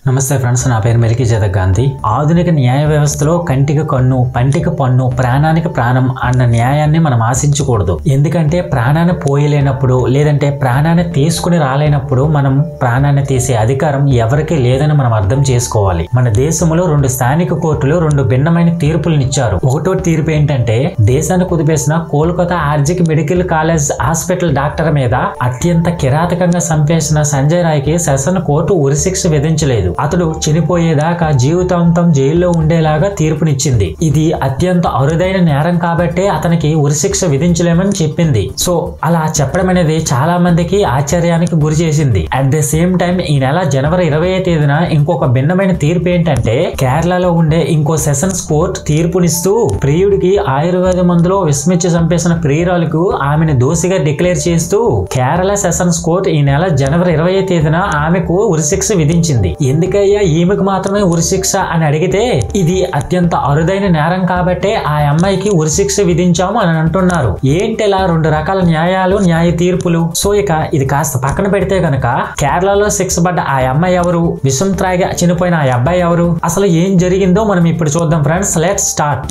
నమస్తే ఫ్రెండ్స్, నా పేరు మెలికీజేత గాంధీ. ఆధునిక న్యాయ వ్యవస్థలో కంటికి కన్ను, పంటికి పన్ను, ప్రాణానికి ప్రాణం అన్న న్యాయాన్ని మనం ఆశించకూడదు. ఎందుకంటే ప్రాణాన్ని పోయలేనప్పుడు లేదంటే ప్రాణాన్ని తీసుకుని రాలేనప్పుడు మనం ప్రాణాన్ని తీసే అధికారం ఎవరికీ లేదని మనం అర్థం చేసుకోవాలి. మన దేశంలో 2 స్థానిక కోర్టులు 2 భిన్నమైన తీర్పులనిచ్చారు. ఒకటో తీర్పు ఏంటంటే, దేశాన్ని కుదిపేసిన కోల్కతా ఆర్జిక్ మెడికల్ కాలేజ్ హాస్పిటల్ డాక్టర్ మీద అత్యంత కిరాతకంగా చంపేసిన సంజయ్ రాయ్కి సెషన్ కోర్టు ఉరిశిక్ష విధించలేదు. అతడు చనిపోయేదాకా జీవితాంతం జైల్లో ఉండేలాగా తీర్పునిచ్చింది. ఇది అత్యంత అరుదైన నేరం కాబట్టే అతనికి ఉరిశిక్ష విధించలేమని చెప్పింది. సో అలా చెప్పడం అనేది చాలా మందికి ఆశ్చర్యానికి గురి చేసింది. అట్ ద సేమ్ టైం ఈ నెల జనవరి 20వ తేదీన ఇంకొక భిన్నమైన తీర్పు ఏంటంటే, కేరళలో ఉండే ఇంకో సెషన్స్ కోర్టు తీర్పునిస్తూ ప్రియుడికి ఆయుర్వేద మందులో విస్మిచ్చి చంపేసిన ప్రియురాలకు ఆమెను దోషిగా డిక్లేర్ చేస్తూ కేరళ సెషన్స్ కోర్టు ఈ నెల జనవరి 20వ తేదీన ఆమెకు ఉరిశిక్ష విధించింది. ఎందుకయ్యా ఈమెకు మాత్రమే ఉరిశిక్ష అని అడిగితే, ఇది అత్యంత అరుదైన నేరం కాబట్టే ఆ అమ్మాయికి ఉరిశిక్ష విధించాము అని అంటున్నారు. ఏంటిలా 2 రకాల న్యాయాలు, న్యాయ తీర్పులు? సో ఇక ఇది కాస్త పక్కన పెడితే గనక, కేరళలో శిక్ష పడ్డ ఆ అమ్మాయి ఎవరు, విషం త్రాగి చనిపోయిన ఆ అబ్బాయి ఎవరు, అసలు ఏం జరిగిందో మనం ఇప్పుడు చూద్దాం ఫ్రెండ్స్. Let's start.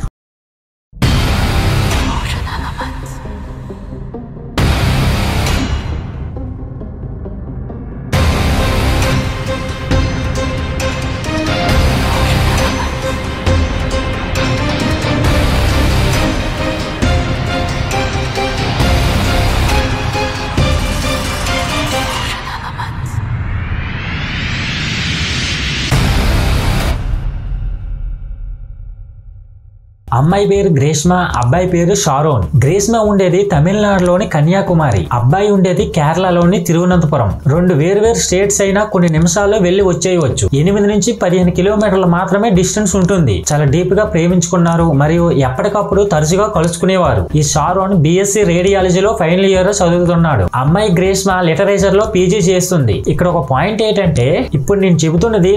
అమ్మాయి పేరు గ్రేష్మ, అబ్బాయి పేరు షారోన్. గ్రేష్మ ఉండేది తమిళనాడులోని కన్యాకుమారి, అబ్బాయి ఉండేది కేరళలోని తిరువనంతపురం. 2 వేర్వేరు స్టేట్స్ అయినా కొన్ని నిమిషాల్లో వెళ్లి వచ్చేయవచ్చు. 8 నుంచి 15 కిలోమీటర్లు మాత్రమే డిస్టెన్స్ ఉంటుంది. చాలా డీప్ గా ప్రేమించుకున్నారు మరియు ఎప్పటికప్పుడు తరచుగా కలుసుకునేవారు. ఈ షారోన్ BSc రేడియాలజీలో ఫైనల్ ఇయర్ చదువుతున్నాడు. అమ్మాయి గ్రేష్మ లిటరేచర్ లో PG చేస్తుంది. ఇక్కడ ఒక పాయింట్ ఏంటంటే, ఇప్పుడు నేను చెబుతున్నది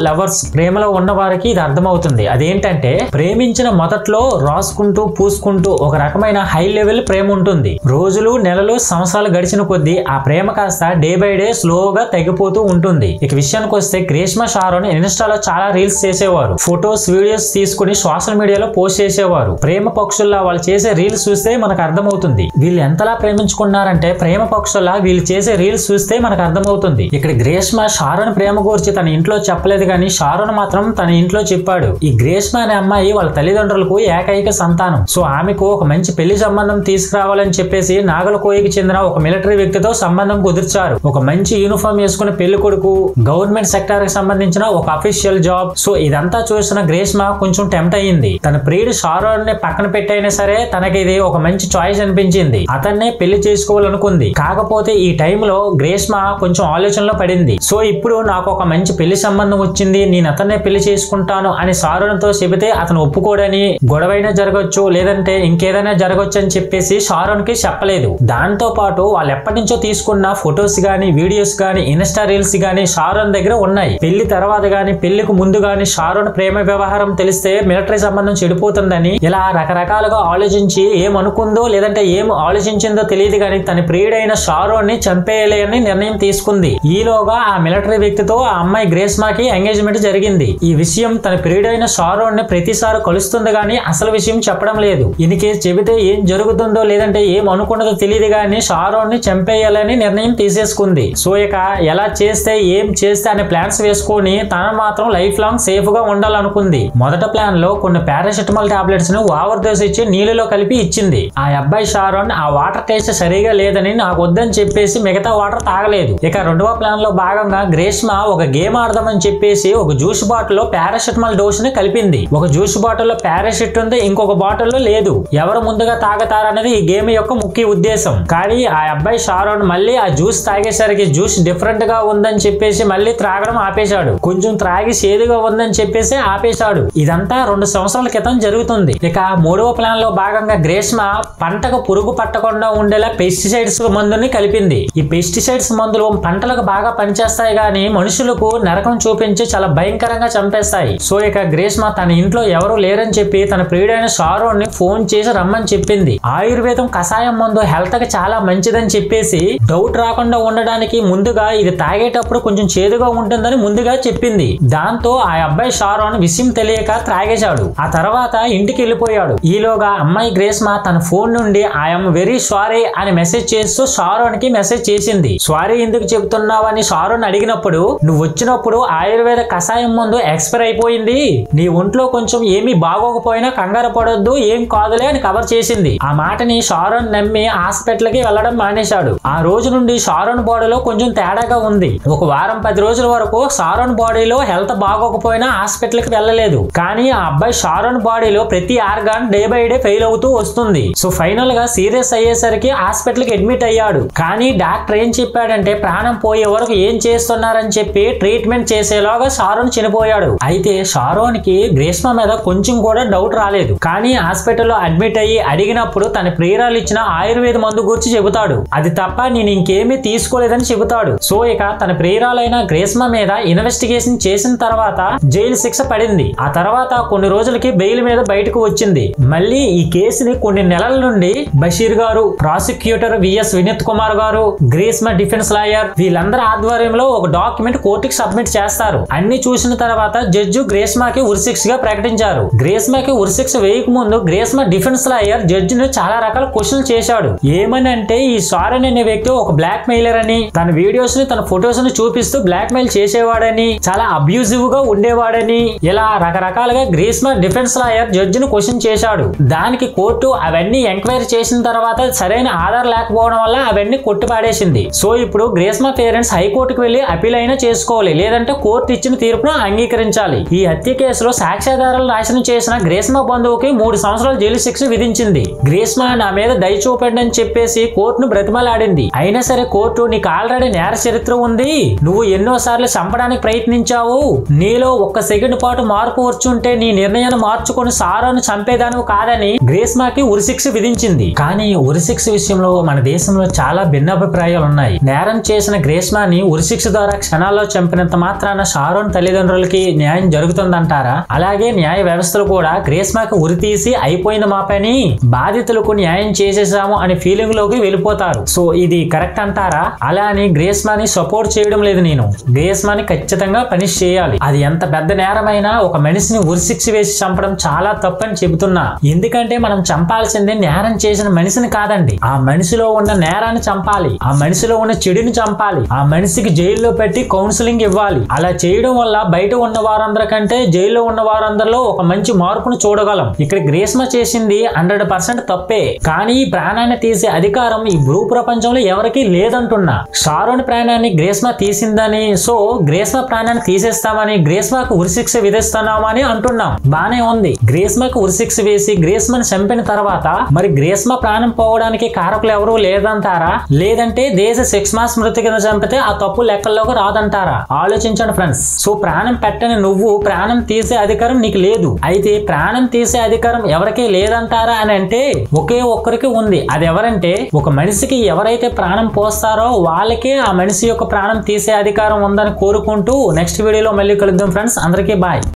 లవర్స్, ప్రేమలో ఉన్న వారికి ఇది అర్థమవుతుంది. అదేంటంటే, ప్రేమించిన మొదట్లో రాసుకుంటూ పూసుకుంటూ ఒక రకమైన హై లెవెల్ ప్రేమ ఉంటుంది. రోజులు, నెలలు, సంవత్సరాలు గడిచిన కొద్దీ ఆ ప్రేమ కాస్త డే బై డే స్లోగా తగ్గిపోతూ ఉంటుంది. ఇక విషయానికి వస్తే, గ్రేష్మ, షారోన్ ఇన్స్టాలో చాలా రీల్స్ చేసేవారు. ఫొటోస్, వీడియోస్ తీసుకుని సోషల్ మీడియాలో పోస్ట్ చేసేవారు. ప్రేమ పక్షుల్లా వాళ్ళు చేసే రీల్స్ చూస్తే మనకు అర్థమవుతుంది వీళ్ళు ఎంతలా ప్రేమించుకున్నారంటే, ప్రేమ పక్షుల్లా వీళ్ళు చేసే రీల్స్ చూస్తే మనకు అర్థమవుతుంది. ఇక్కడ గ్రేష్మ షారోన్ ప్రేమ గురించి తన ఇంట్లో చెప్పలేదు, కానీ షారోన్ మాత్రం తన ఇంట్లో చెప్పాడు. ఈ గ్రేష్మ అనే అమ్మాయి వాళ్ళ తల్లిదండ్రులకు ఏకైక సంతానం. సో ఆమెకు ఒక మంచి పెళ్లి సంబంధం తీసుకురావాలని చెప్పేసి నాగలకోయకి చెందిన ఒక మిలిటరీ వ్యక్తితో సంబంధం కుదిర్చారు. ఒక మంచి యూనిఫామ్ వేసుకున్న పెళ్లి కొడుకు, గవర్నమెంట్ సెక్టార్ కి సంబంధించిన ఒక అఫీషియల్ జాబ్. సో ఇదంతా చూసిన గ్రేష్మ కొంచెం టెంప్ట్ అయ్యింది. తన ప్రియుడు షారోన్ ని పక్కన పెట్టైనా సరే తనకి ఇది ఒక మంచి చాయిస్ అనిపించింది. అతన్నే పెళ్లి చేసుకోవాలనుకుంది. కాకపోతే ఈ టైంలో గ్రేష్మ కొంచెం ఆలోచనలో పడింది. సో ఇప్పుడు నాకు ఒక మంచి పెళ్లి సంబంధం వచ్చింది, నేను అతన్నే పెళ్లి చేసుకుంటాను అని షారోన్ తో చెబితే అతను ఒప్పుకోడని, గొడవైనా జరగచ్చు లేదంటే ఇంకేదైనా జరగచ్చు అని చెప్పేసి షారోన్ కి చెప్పలేదు. దాంతో పాటు వాళ్ళు ఎప్పటి నుంచో తీసుకున్న ఫొటోస్ గానీ, వీడియోస్ గానీ, ఇన్స్టా రీల్స్ గానీ షారోన్ దగ్గర ఉన్నాయి. పెళ్లి తర్వాత గానీ, పెళ్లికి ముందు గానీ షారోన్ ప్రేమ వ్యవహారం తెలిస్తే మిలిటరీ సంబంధం చెడిపోతుందని ఇలా రకరకాలుగా ఆలోచించి ఏమనుకుందో లేదంటే ఏం ఆలోచించిందో తెలియదు కానీ తన ప్రియుడైన షారోన్ ని చంపేయాలి అని నిర్ణయం తీసుకుంది. ఈలోగా ఆ మిలిటరీ వ్యక్తితో ఆ అమ్మాయి గ్రేష్మకి ఎంగేజ్మెంట్ జరిగింది. ఈ విషయం తన ప్రియుడైన షారోన్ ని ప్రతిసారి కలుస్తుంది గానీ అసలు విషయం చెప్పడం లేదు. ఇనికి చెబితే ఏం జరుగుతుందో లేదంటే ఏం అనుకున్నదో తెలియదు గానీ షారోన్ ని చంపేయాలని నిర్ణయం తీసేసుకుంది. సో ఇక ఎలా చేస్తే ఏం చేస్తే అనే ప్లాన్స్ వేసుకొని తన మాత్రం లైఫ్ లాంగ్ సేఫ్ గా ఉండాలనుకుంది. మొదట ప్లాన్ లో కొన్ని పారాసిటమాల్ టాబ్లెట్స్ ను ఓవర్ డోస్ ఇచ్చి నీళ్ళలో కలిపి ఇచ్చింది. ఆ అబ్బాయి షారోన్ ఆ వాటర్ టేస్ట్ సరిగా లేదని నాకు వద్దని చెప్పేసి మిగతా వాటర్ తాగలేదు. ఇక 2వ ప్లాన్ లో భాగంగా గ్రేష్మ ఒక గేమ్ ఆడదామని చెప్పేసి ఒక జ్యూస్ బాటిల్ లో పారాసిటమాల్ డోస్ ని కలిపింది. ఒక జ్యూస్ బాటిల్ లో పారాసిట్ ఉంది, ఇంకొక బాటిల్లో లేదు. ఎవరు ముందుగా తాగతారనేది ఈ గేమ్ యొక్క ముఖ్య ఉద్దేశం. కానీ ఆ అబ్బాయి షారోన్ మళ్ళీ ఆ జ్యూస్ తాగేసరికి జ్యూస్ డిఫరెంట్ గా ఉందని చెప్పేసి మళ్ళీ త్రాగడం ఆపేశాడు. కొంచెం త్రాగి చేదుగా ఉందని చెప్పేసి ఆపేశాడు. ఇదంతా 2 సంవత్సరాల క్రితం జరుగుతుంది. ఇక 3వ ప్లాన్ లో భాగంగా గ్రేష్మ పంటకు పురుగు పట్టకుండా ఉండేలా పెస్టిసైడ్స్ మందుని కలిపింది. ఈ పెస్టిసైడ్స్ మందులు పంటలకు బాగా పనిచేస్తాయి కానీ మనుషులకు నరకం చూపించి చాలా భయంకరంగా చంపేస్తాయి. సో ఇక గ్రేష్మ తన ఇంట్లో ఎవరు లేరని చెప్పి తన ప్రియుడైన షారోన్ ని ఫోన్ చేసి రమ్మని చెప్పింది. ఆయుర్వేదం కషాయం మందు హెల్త్ కి చాలా మంచిదని చెప్పేసి డౌట్ రాకుండా ఉండడానికి ముందుగా ఇది తాగేటప్పుడు కొంచెం చేదుగా ఉంటుందని ముందుగా చెప్పింది. దాంతో ఆ అబ్బాయి షారోన్ విషయం తెలియక త్రాగేశాడు. ఆ తర్వాత ఇంటికి వెళ్ళిపోయాడు. ఈలోగా అమ్మాయి గ్రేస్మా తన ఫోన్ నుండి ఐఎమ్ వెరీ సారీ అని మెసేజ్ చేస్తూ షారోన్ కి మెసేజ్ చేసింది. సారీ ఎందుకు చెప్తున్నావని షారోన్ అడిగినప్పుడు, నువ్వు వచ్చినప్పుడు ఆయుర్వేద కషాయం ముందు ఎక్స్పైర్ అయిపోయింది, నీ ఒంట్లో కొంచెం ఏమీ బాగోకపోయినా కంగారు పడొద్దు, ఏం కాదులే అని కవర్ చేసింది. ఆ మాటని షారోన్ నమ్మి హాస్పిటల్ కి వెళ్లడం మానేశాడు. ఆ రోజు నుండి షారోన్ బాడీలో కొంచెం తేడాగా ఉంది. ఒక వారం 10 రోజుల వరకు షారోన్ బాడీలో హెల్త్ బాగోకపోయినా హాస్పిటల్ కి వెళ్ళలేదు. కానీ ఆ అబ్బాయి షారోన్ బాడీలో ప్రతి organ day by day fail అవుతూ వస్తుంది. సో ఫైనల్ గా సీరియస్ అయ్యేసరికి హాస్పిటల్ కి అడ్మిట్ అయ్యాడు. కానీ డాక్టర్ ఏం చెప్పాడంటే ప్రాణం పోయే వరకు ఏం చేస్తున్నారని చెప్పి ట్రీట్మెంట్ చేసేలాగా షారోన్ చనిపోయాడు. అయితే షారోన్ కి గ్రేస్మా మీద కొంచెం కూడా డౌట్ రాలేదు. కానీ హాస్పిటల్లో అడ్మిట్ అయ్యి అడిగినప్పుడు తన ప్రియురాలు ఇచ్చిన ఆయుర్వేద మందు గురించి చెబుతాడు. అది తప్ప నేను ఇంకేమీ తీసుకోలేదని చెబుతాడు. సో ఇక తన ప్రియురాలైన గ్రేస్మా మీద ఇన్వెస్టిగేషన్ చేసిన తర్వాత జైలు శిక్ష పడింది. ఆ తర్వాత కొన్ని రోజులకి బెయిల్ మీద బయటకు వచ్చింది. మళ్ళీ ఈ కేసుని కొన్ని నెలల నుండి బషీర్ గారు, ప్రాసిక్యూటర్ విఎస్ వినీత్ కుమార్ గారు, గ్రేస్మా డిఫెన్స్ లాయర్ వీళ్ళందరి ఆధ్వర్యంలో ఒక డాక్యుమెంట్ కోర్టుకి సబ్మిట్ చేస్తారు. అన్ని చూసిన తర్వాత జడ్జి గ్రేస్మాకి ఉరిశిక్ష గా ప్రకటించారు. గ్రేస్మాకి ఉరిశిక్ష వేయక ముందు గ్రేస్మా డిఫెన్స్ లాయర్ జడ్జిని చాలా రకాల క్వశ్చన్లు చేశాడు. ఏమని అంటే ఈ షారోన్ అనే వ్యక్తి ఒక బ్లాక్ మెయిలర్ అని, తన వీడియోస్ ని తన ఫొటోస్ ని చూపిస్తూ బ్లాక్ మెయిల్ చేసేవాడని, చాలా అబ్యూజివ్ గా ఉండేవాడని, ఇలా రకరకాలుగా గ్రేస్మా డిఫెన్స్ లాయర్ జడ్జిని క్వశ్చన్ చేశాడు. దానికి కోర్టు అవన్నీ ఎంక్వైరీ చేసిన తర్వాత సరైన ఆధార్ లేకపోవడం వల్ల అవన్నీ కొట్టిపాడేసింది. సో ఇప్పుడు గ్రేస్మా పేరెంట్స్ హైకోర్టుకు వెళ్లి అపీల్ అయినా చేసుకోవాలి, లేదంటే కోర్టు ఇచ్చిన తీర్పును అంగీకరించాలి. ఈ హత్య కేసులో సాక్ష్యాధారాలు నాశనం చేసిన గ్రేస్మా బంధువుకి 3 సంవత్సరాల జైలు శిక్ష విధించింది. గ్రేస్మా నా మీద దయ చూపండి అని చెప్పేసి కోర్టును బ్రతిమలాడింది. అయినా సరే కోర్టు నీకు ఆల్రెడీ నేర చరిత్ర ఉంది, నువ్వు ఎన్నోసార్లు చంపడానికి ప్రయత్నించావు, నీలో ఒక్క సెకండ్ పాటు మార్పు వచ్చుంటే నీ నిర్ణయాన్ని మార్చుకొని షారోన్ చంపేదానివి కాదని గ్రేస్మాకి ఉరిశిక్ష విధించింది. కానీ ఉరిశిక్ష విషయంలో మన దేశంలో చాలా భిన్నాభిప్రాయాలు ఉన్నాయి. నేరం చేసిన గ్రేస్మాని ఉరిశిక్ష ద్వారా క్షణాల్లో చంపినంత మాత్రాన షారోన్ తల్లిదండ్రులకి న్యాయం జరుగుతుందంటారా? అలాగే న్యాయ వ్యవస్థలు కూడా గ్రేస్మాకి ఉరి తీసి అయిపోయిన మా పని, బాధితులకు న్యాయం చేసేసాము అనే ఫీలింగ్ లోకి వెళ్ళిపోతారు. సో ఇది కరెక్ట్ అంటారా? అలా అని గ్రేస్మాని సపోర్ట్ చేయడం లేదు నేను. గ్రేస్మాని ఖచ్చితంగా పనిష్ చేయాలి. అది ఎంత పెద్ద నేరమైనా ఒక మనిషిని ఉరిశిక్ష వేసి చంపడం చాలా తప్పని చెబుతున్నా. ఎందుకంటే మనం చంపాల్సింది నేరం చేసిన మనిషిని కాదండి, ఆ మనిషిలో ఉన్న నేరాన్ని చంపాలి, ఆ మనిషిలో ఉన్న చెడుని చంపాలి, ఆ మనిషికి జైల్లో పెట్టి కౌన్సిలింగ్ ఇవ్వాలి. అలా చేయడం వల్ల బయట ఉన్న వారందరికంటే జైల్లో ఉన్న వారందరిలో ఒక మంచి మార్పును చూడగలం. ఇక్కడ గ్రేస్మా చేసింది 100% తప్పే, కానీ ఈ ప్రాణాన్ని తీసే అధికారం ఈ భూ ప్రపంచంలో ఎవరికీ లేదంటున్నా. షారోన్ ప్రాణాన్ని గ్రేస్మా తీసిందని, సో గ్రేస్మా ప్రాణాన్ని తీసేస్తామని, గ్రేస్మాకు ఉరిశిక్ష విధిస్తున్నామని అంటున్నాం. బానే ఉంది. గ్రేస్మాకు ఉరిశిక్ష వేసి గ్రేస్మాని చంపిన తర్వాత మరి గ్రేస్మా ప్రాణం పోవడానికి కారకులు ఎవరు లేదంటారా? లేదంటే దేశ శిక్షమా స్మృతి కింద చంపితే ఆ తప్పు లెక్కల్లోకి రాదంటారా? ఆలోచించండి ఫ్రెండ్స్. సో ప్రాణం పెట్టని నువ్వు ప్రాణం తీసే అధికారం నీకు లేదు. అయితే ప్రాణం తీసే అధికారం ఎవరికీ లేదంటారా అని అంటే ఒకే ఒక్కరికి ఉంది. అది ఎవరంటే ఒక మనిషికి ఎవరైతే ప్రాణం పోస్తారో వాళ్ళకే ఆ మనిషి యొక్క ప్రాణం తీసే అధికారం ఉందని కోరుకుంటూ నెక్స్ట్ వీడియోలో మళ్ళీ కలుద్దాం ఫ్రెండ్స్. అందరికీ బాయ్.